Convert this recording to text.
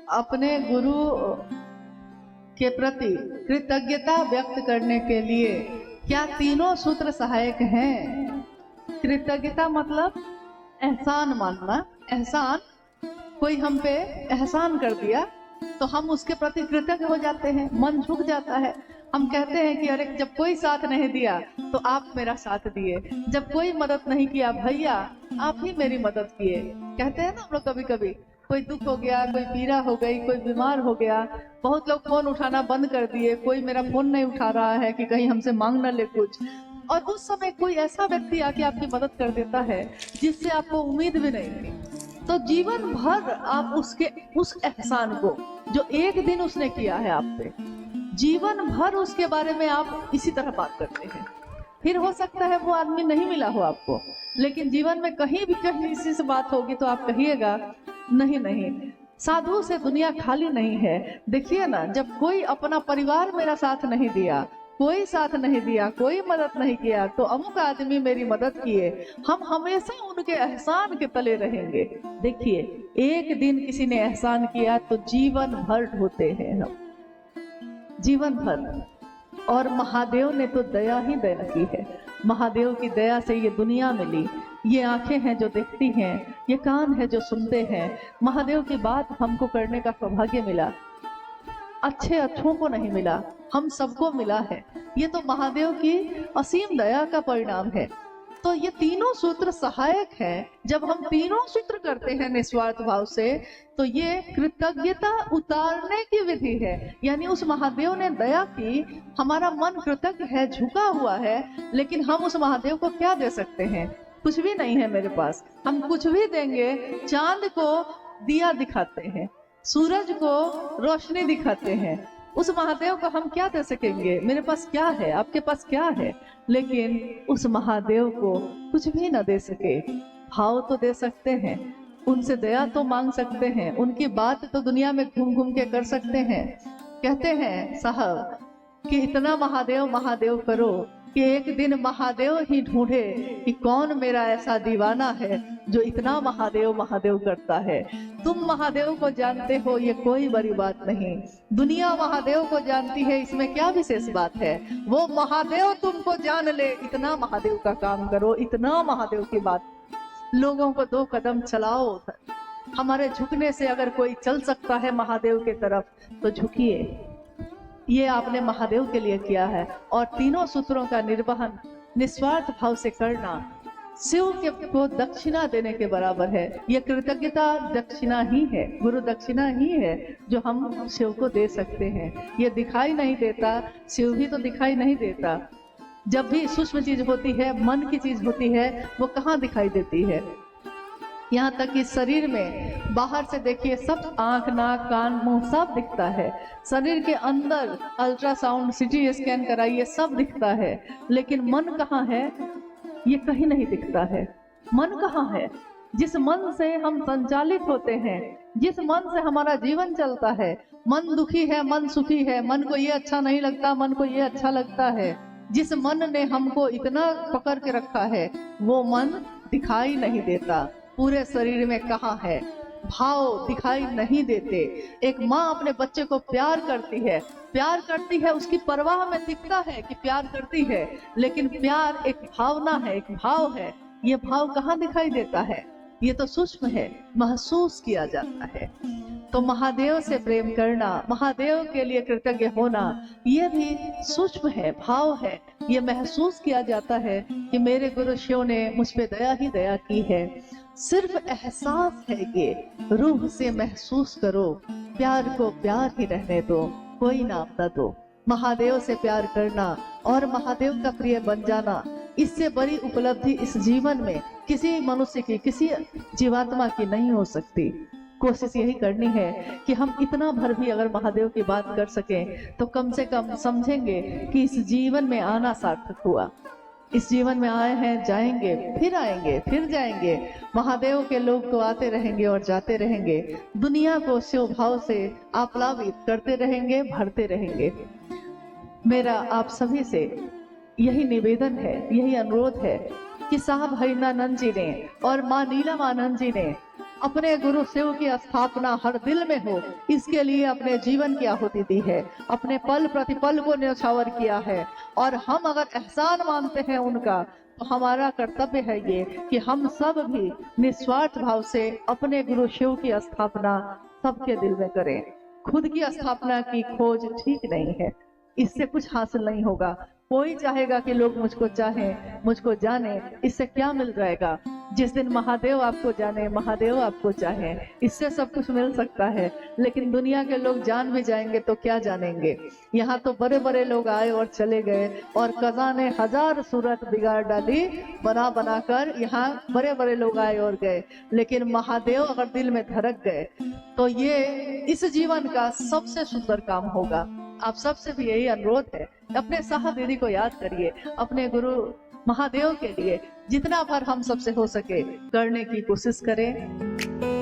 अपने गुरु के प्रति कृतज्ञता व्यक्त करने के लिए क्या तीनों सूत्र सहायक हैं? कृतज्ञता मतलब एहसान मानना। एहसान, कोई हम पे एहसान कर दिया तो हम उसके प्रति कृतज्ञ हो जाते हैं, मन झुक जाता है। हम कहते हैं कि अरे जब कोई साथ नहीं दिया तो आप मेरा साथ दिए, जब कोई मदद नहीं किया भैया आप ही मेरी मदद किए। कहते हैं ना हम लोग कभी कभी, कोई दुख हो गया, कोई पीड़ा हो गई, कोई बीमार हो गया, बहुत लोग फोन उठाना बंद कर दिए, कोई मेरा फोन नहीं उठा रहा है कि कहीं हमसे मांग न ले कुछ। और उस समय कोई ऐसा व्यक्ति आके आपकी मदद कर देता है जिससे आपको उम्मीद भी नहीं थी, तो जीवन भर आप उसके उस एहसान को जो एक दिन उसने किया है आप पे, जीवन भर उसके बारे में आप इसी तरह बात करते हैं। फिर हो सकता है वो आदमी नहीं मिला हो आपको, लेकिन जीवन में कहीं भी कहीं इसी से बात होगी तो आप कहिएगा नहीं नहीं, साधु से दुनिया खाली नहीं है। देखिए ना, जब कोई अपना परिवार मेरा साथ नहीं दिया, कोई साथ नहीं दिया, कोई मदद नहीं किया, तो अमुक आदमी मेरी मदद किए, हम हमेशा उनके एहसान के तले रहेंगे। देखिए, एक दिन किसी ने एहसान किया तो जीवन भर ढोते हैं हम, जीवन भर। और महादेव ने तो दया ही दया की है। महादेव की दया से ये दुनिया मिली, ये आंखें हैं जो देखती हैं, ये कान है जो सुनते हैं। महादेव की बात हमको करने का सौभाग्य मिला, अच्छों को नहीं मिला, हम सबको मिला है। ये तो महादेव की असीम दया का परिणाम है। तो ये तीनों सूत्र सहायक हैं। जब हम तीनों सूत्र करते हैं निस्वार्थ भाव से, तो ये कृतज्ञता उतारने की विधि है। यानी उस महादेव ने दया की, हमारा मन कृतज्ञ है, झुका हुआ है, लेकिन हम उस महादेव को क्या दे सकते हैं? कुछ भी नहीं है मेरे पास। हम कुछ भी देंगे, चांद को दिया दिखाते हैं, सूरज को रोशनी दिखाते हैं, उस महादेव को हम क्या दे सकेंगे? मेरे पास क्या है, आपके पास क्या है? लेकिन उस महादेव को कुछ भी न दे सके, भाव तो दे सकते हैं, उनसे दया तो मांग सकते हैं, उनकी बात तो दुनिया में घूम घूम के कर सकते हैं। कहते हैं साहब कि इतना महादेव महादेव करो कि एक दिन महादेव ही ढूंढे कि कौन मेरा ऐसा दीवाना है जो इतना महादेव महादेव करता है। तुम महादेव को जानते हो, ये कोई बड़ी बात नहीं। दुनिया महादेव को जानती है, इसमें क्या विशेष बात है? वो महादेव तुमको जान ले, इतना महादेव का काम करो, इतना महादेव की बात। लोगों को 2 कदम चलाओ। हमारे झुकने से अगर कोई चल सकता है महादेव के तरफ तो झुकिए। ये आपने महादेव के लिए किया है। और तीनों सूत्रों का निर्वहन निस्वार्थ भाव से करना शिव के को दक्षिणा देने के बराबर है। ये कृतज्ञता दक्षिणा ही है, गुरु दक्षिणा ही है जो हम शिव को दे सकते हैं। ये दिखाई नहीं देता, शिव भी तो दिखाई नहीं देता। जब भी सूक्ष्म चीज होती है, मन की चीज होती है, वो कहाँ दिखाई देती है? यहाँ तक कि शरीर में बाहर से देखिए सब, आंख नाक कान मुंह सब दिखता है। शरीर के अंदर अल्ट्रासाउंड सिटी स्कैन कराइए, सब दिखता है, लेकिन मन कहाँ है? ये कहीं नहीं दिखता है। मन कहाँ है? जिस मन से हम संचालित होते हैं, जिस मन से हमारा जीवन चलता है, मन दुखी है, मन सुखी है, मन को ये अच्छा नहीं लगता, मन को ये अच्छा लगता है, जिस मन ने हमको इतना पकड़ के रखा है, वो मन दिखाई नहीं देता। पूरे शरीर में कहाँ है? भाव दिखाई नहीं देते। एक माँ अपने बच्चे को प्यार करती है, प्यार करती है, उसकी परवाह में दिखता है कि प्यार करती है, लेकिन प्यार एक भावना है, एक भाव है। ये भाव कहाँ दिखाई देता है? ये तो सूक्ष्म है, महसूस किया जाता है। तो महादेव से प्रेम करना, महादेव के लिए कृतज्ञ होना, ये भी सूक्ष्म है, भाव है। ये महसूस किया जाता है कि मेरे गुरु शिव ने मुझ पे दया ही दया की है। सिर्फ एहसास है, ये रूह से महसूस करो, प्यार को प्यार ही रहने दो, कोई नाम न दो। महादेव से प्यार करना और महादेव का प्रिय बन जाना, इससे बड़ी उपलब्धि इस जीवन में किसी मनुष्य की, किसी जीवात्मा की नहीं हो सकती। कोशिश यही करनी है कि हम इतना भर भी अगर महादेव की बात कर सकें तो कम से कम समझेंगे कि इस जीवन में आना सार्थक हुआ। इस जीवन में आए हैं, जाएंगे, फिर आएंगे, फिर जाएंगे। महादेव के लोग तो आते रहेंगे और जाते रहेंगे। दुनिया को शिव भाव से आप्लावित करते रहेंगे, भरते रहेंगे। मेरा आप सभी से यही निवेदन है, यही अनुरोध है कि साहब हरिनानंद जी ने और माँ नीलम आनंद जी ने अपने गुरु शिव की स्थापना हर दिल में हो, इसके लिए अपने जीवन की आहुति दी है, अपने पल प्रतिपल को न्यौछावर किया है। और हम अगर एहसान मानते हैं उनका, तो हमारा कर्तव्य है ये कि हम सब भी निस्वार्थ भाव से अपने गुरु शिव की स्थापना सबके दिल में करें। खुद की स्थापना की खोज ठीक नहीं है, इससे कुछ हासिल नहीं होगा। कोई चाहेगा कि लोग मुझको चाहें, मुझको जाने, इससे क्या मिल जाएगा? जिस दिन महादेव आपको जाने, महादेव आपको चाहे, इससे सब कुछ मिल सकता है। लेकिन दुनिया के लोग जान भी जाएंगे तो क्या जानेंगे? यहाँ तो बड़े बड़े लोग आए और चले गए, और कज़ा ने हजार सूरत बिगाड़ डाली बना बना कर। यहाँ बड़े बड़े लोग आए और गए, लेकिन महादेव अगर दिल में धड़क गए तो ये इस जीवन का सबसे सुंदर काम होगा। आप सबसे भी यही अनुरोध है, अपने साहा दीदी को याद करिए, अपने गुरु महादेव के लिए जितना भर हम सबसे हो सके करने की कोशिश करें।